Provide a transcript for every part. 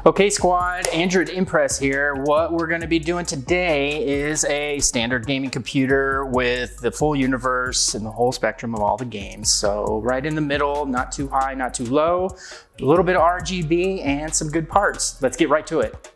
Okay squad, Android Impress here. What we're going to be doing today is a standard gaming computer with the full universe and the whole spectrum of all the games. So right in the middle, not too high, not too low, a little bit of RGB and some good parts. Let's get right to it.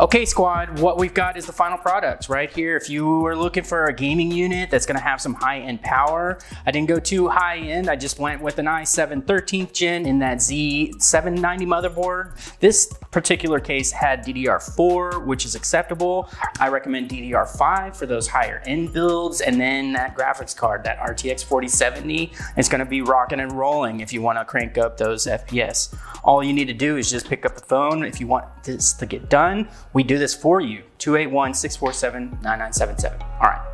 Okay squad, what we've got is the final product right here. If you are looking for a gaming unit that's gonna have some high-end power, I didn't go too high-end, I just went with an i7-13th gen in that Z790 motherboard. This particular case had DDR4, which is acceptable. I recommend DDR5 for those higher end builds, and then that graphics card, that RTX 4070, is gonna be rocking and rolling if you wanna crank up those FPS. All you need to do is just pick up the phone if you want this to get done. We do this for you, 281-647-9977. All right.